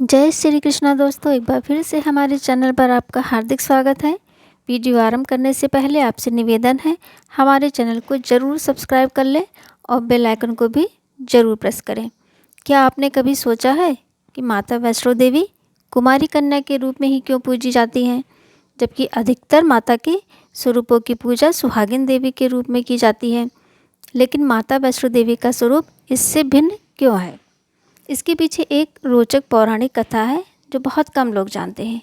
जय श्री कृष्णा दोस्तों, एक बार फिर से हमारे चैनल पर आपका हार्दिक स्वागत है। वीडियो आरंभ करने से पहले आपसे निवेदन है, हमारे चैनल को ज़रूर सब्सक्राइब कर लें और बेल आइकन को भी ज़रूर प्रेस करें। क्या आपने कभी सोचा है कि माता वैष्णो देवी कुमारी कन्या के रूप में ही क्यों पूजी जाती हैं, जबकि अधिकतर माता के स्वरूपों की पूजा सुहागिन देवी के रूप में की जाती है। लेकिन माता वैष्णो देवी का स्वरूप इससे भिन्न क्यों है? इसके पीछे एक रोचक पौराणिक कथा है जो बहुत कम लोग जानते हैं।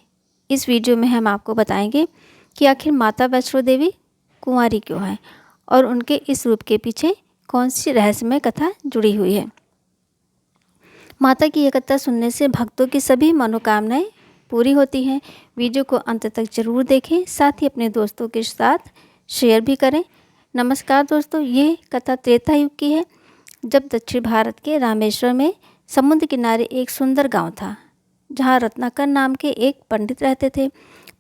इस वीडियो में हम आपको बताएंगे कि आखिर माता वैष्णो देवी कुंवारी क्यों है और उनके इस रूप के पीछे कौन सी रहस्यमय कथा जुड़ी हुई है। माता की ये कथा सुनने से भक्तों की सभी मनोकामनाएं पूरी होती हैं। वीडियो को अंत तक जरूर देखें, साथ ही अपने दोस्तों के साथ शेयर भी करें। नमस्कार दोस्तों, ये कथा त्रेता युग की है, जब दक्षिण भारत के रामेश्वर में समुद्र किनारे एक सुंदर गांव था, जहां रत्नाकर नाम के एक पंडित रहते थे।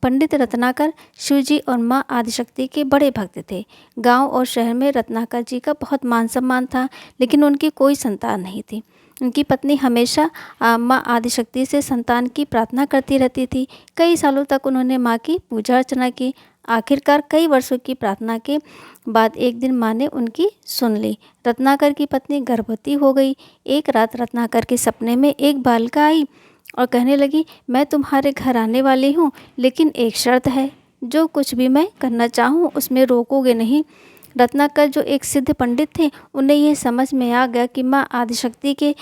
पंडित रत्नाकर शिवजी और मां आदिशक्ति के बड़े भक्त थे। गांव और शहर में रत्नाकर जी का बहुत मान सम्मान था, लेकिन उनकी कोई संतान नहीं थी। उनकी पत्नी हमेशा मां आदिशक्ति से संतान की प्रार्थना करती रहती थी। कई सालों तक उन्होंने मां की पूजा अर्चना की। आखिरकार कई वर्षों की प्रार्थना के बाद एक दिन मां ने उनकी सुन ली। रत्नाकर की पत्नी गर्भवती हो गई। एक रात रत्नाकर के सपने में एक बालिका आई और कहने लगी, मैं तुम्हारे घर आने वाली हूँ, लेकिन एक शर्त है, जो कुछ भी मैं करना चाहूँ उसमें रोकोगे नहीं। रत्नाकर जो एक सिद्ध पंडित थे, उन्हें यह समझ में आ गया कि माँ आदिशक्ति के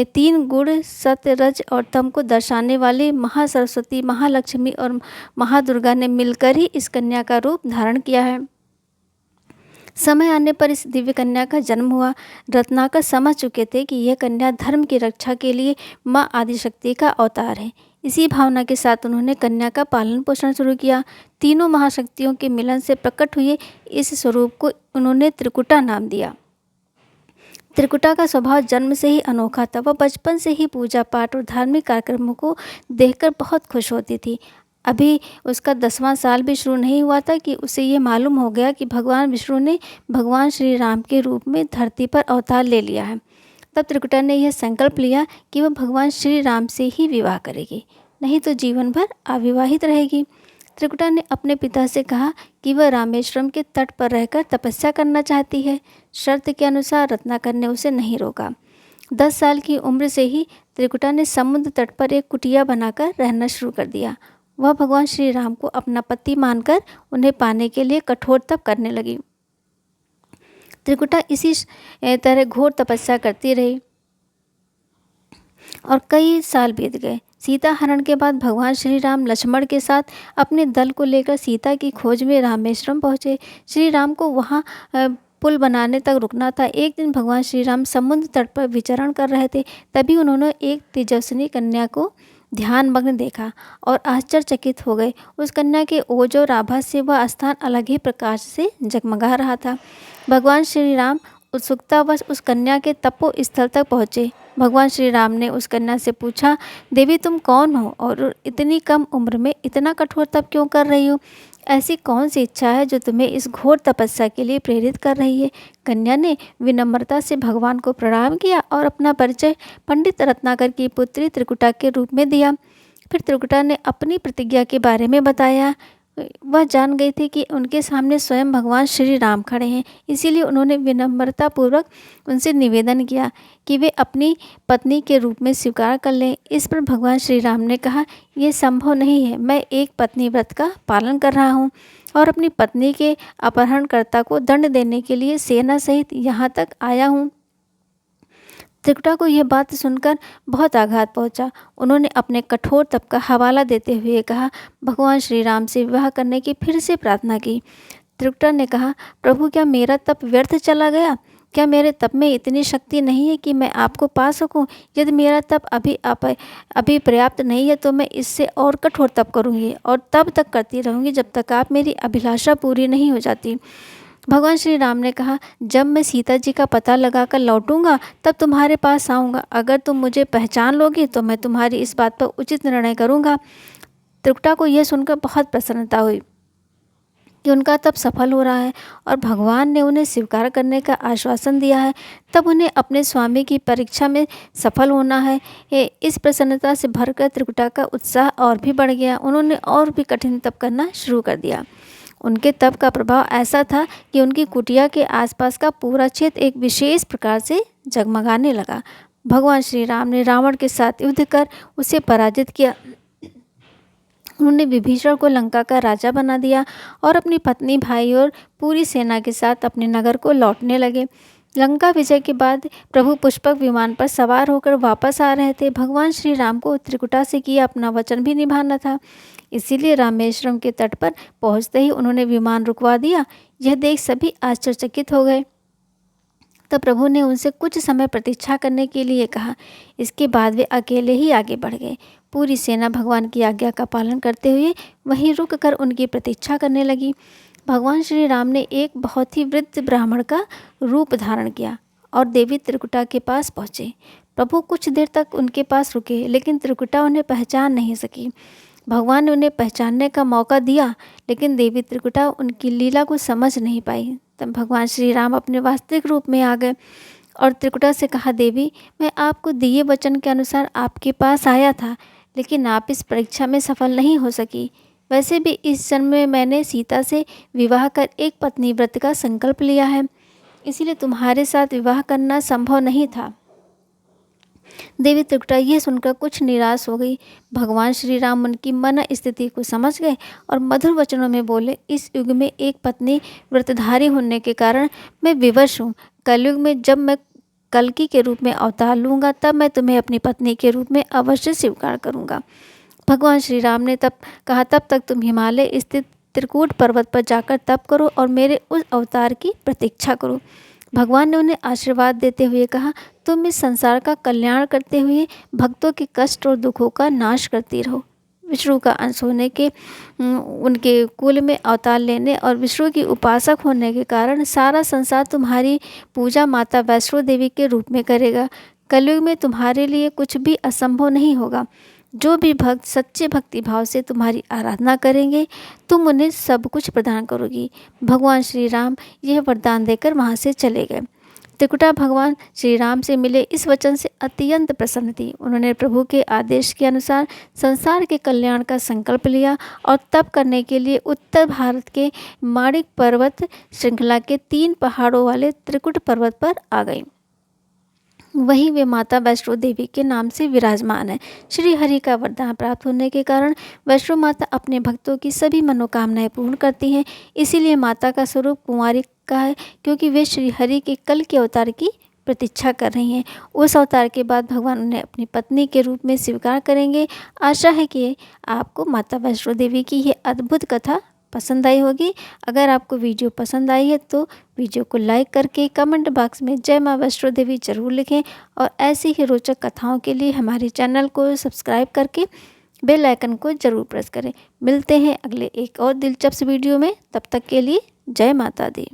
3 गुण सत्य, रज और तम को दर्शाने वाली महासरस्वती, महालक्ष्मी और महादुर्गा ने मिलकर ही इस कन्या का रूप धारण किया है। समय आने पर इस दिव्य कन्या का जन्म हुआ। रत्नाकर समझ चुके थे कि यह कन्या धर्म की रक्षा के लिए माँ आदिशक्ति का अवतार है। इसी भावना के साथ उन्होंने कन्या का पालन पोषण शुरू किया। तीनों महाशक्तियों के मिलन से प्रकट हुए इस स्वरूप को उन्होंने त्रिकुटा नाम दिया। त्रिकुटा का स्वभाव जन्म से ही अनोखा था। वह बचपन से ही पूजा पाठ और धार्मिक कार्यक्रमों को देखकर बहुत खुश होती थी। अभी उसका 10वां साल भी शुरू नहीं हुआ था कि उसे ये मालूम हो गया कि भगवान विष्णु ने भगवान श्री राम के रूप में धरती पर अवतार ले लिया है। तब त्रिकुटा ने यह संकल्प लिया कि वह भगवान श्री राम से ही विवाह करेगी, नहीं तो जीवन भर अविवाहित रहेगी। त्रिकुटा ने अपने पिता से कहा कि वह रामेश्वरम के तट पर रहकर तपस्या करना चाहती है। शर्त के अनुसार रत्नाकर ने उसे नहीं रोका। 10 साल की उम्र से ही त्रिकुटा ने समुद्र तट पर एक कुटिया बनाकर रहना शुरू कर दिया। वह भगवान श्री राम को अपना पति मानकर उन्हें पाने के लिए कठोर तप करने लगी। त्रिकुटा इसी तरह घोर तपस्या करती रही और कई साल बीत गए। सीता हरण के बाद भगवान श्री राम लक्ष्मण के साथ अपने दल को लेकर सीता की खोज में रामेश्वरम पहुँचे। श्री राम को वहाँ पुल बनाने तक रुकना था। एक दिन भगवान श्री राम समुद्र तट पर विचरण कर रहे थे, तभी उन्होंने एक तेजस्विनी कन्या को ध्यान मग्न देखा और आश्चर्यचकित हो गए। उस कन्या के ओज और आभा से वह स्थान अलग ही प्रकाश से जगमगा रहा था। भगवान श्री राम उत्सुकतावश उस कन्या के तपो स्थल तक पहुँचे। भगवान श्री राम ने उस कन्या से पूछा, देवी तुम कौन हो और इतनी कम उम्र में इतना कठोर तप क्यों कर रही हो? ऐसी कौन सी इच्छा है जो तुम्हें इस घोर तपस्या के लिए प्रेरित कर रही है? कन्या ने विनम्रता से भगवान को प्रणाम किया और अपना परिचय पंडित रत्नाकर की पुत्री त्रिकुटा के रूप में दिया। फिर त्रिकुटा ने अपनी प्रतिज्ञा के बारे में बताया। वह जान गई थी कि उनके सामने स्वयं भगवान श्री राम खड़े हैं, इसीलिए उन्होंने विनम्रतापूर्वक उनसे निवेदन किया कि वे अपनी पत्नी के रूप में स्वीकार कर लें। इस पर भगवान श्री राम ने कहा, यह संभव नहीं है। मैं एक पत्नी व्रत का पालन कर रहा हूँ और अपनी पत्नी के अपहरणकर्ता को दंड देने के लिए सेना सहित यहाँ तक आया हूँ। त्रिकुटा को यह बात सुनकर बहुत आघात पहुंचा। उन्होंने अपने कठोर तप का हवाला देते हुए कहा, भगवान श्री राम से विवाह करने की फिर से प्रार्थना की। त्रिकुटा ने कहा, प्रभु क्या मेरा तप व्यर्थ चला गया? क्या मेरे तप में इतनी शक्ति नहीं है कि मैं आपको पा सकूं? यदि मेरा तप अभी पर्याप्त नहीं है तो मैं इससे और कठोर तप करूंगी और तब तक करती रहूंगी जब तक आप मेरी अभिलाषा पूरी नहीं हो जाती। भगवान श्री राम ने कहा, जब मैं सीता जी का पता लगाकर लौटूंगा तब तुम्हारे पास आऊँगा। अगर तुम मुझे पहचान लोगी तो मैं तुम्हारी इस बात पर उचित निर्णय करूँगा। त्रिकुटा को यह सुनकर बहुत प्रसन्नता हुई कि उनका तप सफल हो रहा है और भगवान ने उन्हें स्वीकार करने का आश्वासन दिया है, तब उन्हें अपने स्वामी की परीक्षा में सफल होना है। इस प्रसन्नता से भरकर त्रिकुटा का उत्साह और भी बढ़ गया। उन्होंने और भी कठिन तप करना शुरू कर दिया। उनके तप का प्रभाव ऐसा था कि उनकी कुटिया के आसपास का पूरा क्षेत्र एक विशेष प्रकार से जगमगाने लगा। भगवान श्री राम ने रावण के साथ युद्ध कर उसे पराजित किया। उन्होंने विभीषण को लंका का राजा बना दिया और अपनी पत्नी, भाई और पूरी सेना के साथ अपने नगर को लौटने लगे। लंका विजय के बाद प्रभु पुष्पक विमान पर सवार होकर वापस आ रहे थे। भगवान श्री राम को त्रिकुटा से किया अपना वचन भी निभाना था, इसीलिए रामेश्वरम के तट पर पहुंचते ही उन्होंने विमान रुकवा दिया। यह देख सभी आश्चर्यचकित हो गए। तब प्रभु ने उनसे कुछ समय प्रतीक्षा करने के लिए कहा। इसके बाद वे अकेले ही आगे बढ़ गए। पूरी सेना भगवान की आज्ञा का पालन करते हुए वहीं रुक कर उनकी प्रतीक्षा करने लगी। भगवान श्री राम ने एक बहुत ही वृद्ध ब्राह्मण का रूप धारण किया और देवी त्रिकुटा के पास पहुँचे। प्रभु कुछ देर तक उनके पास रुके, लेकिन त्रिकुटा उन्हें पहचान नहीं सकी। भगवान ने उन्हें पहचानने का मौका दिया, लेकिन देवी त्रिकुटा उनकी लीला को समझ नहीं पाई। तब भगवान श्री राम अपने वास्तविक रूप में आ गए और त्रिकुटा से कहा, देवी, मैं आपको दिए वचन के अनुसार आपके पास आया था, लेकिन आप इस परीक्षा में सफल नहीं हो सकी। वैसे भी इस जन्म में मैंने सीता से विवाह कर एक पत्नी व्रत का संकल्प लिया है, इसीलिए तुम्हारे साथ विवाह करना संभव नहीं था। देवी त्रिकुटा यह सुनकर कुछ निराश हो गई। भगवान श्री राम उनकी मन स्थिति को समझ गए और मधुर वचनों में बोले, इस युग में एक पत्नी व्रतधारी होने के कारण मैं विवश हूँ। कलयुग में जब मैं कल्कि के रूप में अवतार लूँगा, तब मैं तुम्हें अपनी पत्नी के रूप में अवश्य स्वीकार करूँगा। भगवान श्री राम ने तब कहा, तब तक तुम हिमालय स्थित त्रिकूट पर्वत पर जाकर तप करो और मेरे उस अवतार की प्रतीक्षा करो। भगवान ने उन्हें आशीर्वाद देते हुए कहा, तुम इस संसार का कल्याण करते हुए भक्तों के कष्ट और दुखों का नाश करती रहो। विष्णु का अंश होने के उनके कुल में अवतार लेने और विष्णु की उपासक होने के कारण सारा संसार तुम्हारी पूजा माता वैष्णो देवी के रूप में करेगा। कलयुग में तुम्हारे लिए कुछ भी असंभव नहीं होगा। जो भी भक्त सच्चे भक्ति भाव से तुम्हारी आराधना करेंगे, तुम उन्हें सब कुछ प्रदान करोगी। भगवान श्री राम यह वरदान देकर वहाँ से चले गए। त्रिकुटा भगवान श्री राम से मिले इस वचन से अत्यंत प्रसन्न थी। उन्होंने प्रभु के आदेश के अनुसार संसार के कल्याण का संकल्प लिया और तप करने के लिए उत्तर भारत के माणिक पर्वत श्रृंखला के 3 पहाड़ों वाले त्रिकुट पर्वत पर आ गई। वहीं वे माता वैष्णो देवी के नाम से विराजमान है। श्री हरि का वरदान प्राप्त होने के कारण वैष्णो माता अपने भक्तों की सभी मनोकामनाएं पूर्ण करती हैं। इसीलिए माता का स्वरूप कुंवारी का है, क्योंकि वे श्री हरि के कल के अवतार की प्रतीक्षा कर रही हैं। उस अवतार के बाद भगवान उन्हें अपनी पत्नी के रूप में स्वीकार करेंगे। आशा है कि आपको माता वैष्णो देवी की यह अद्भुत कथा पसंद आई होगी। अगर आपको वीडियो पसंद आई है तो वीडियो को लाइक करके कमेंट बॉक्स में जय माँ वैष्णो देवी जरूर लिखें और ऐसी ही रोचक कथाओं के लिए हमारे चैनल को सब्सक्राइब करके बेल आइकन को जरूर प्रेस करें। मिलते हैं अगले एक और दिलचस्प वीडियो में, तब तक के लिए जय माता दी।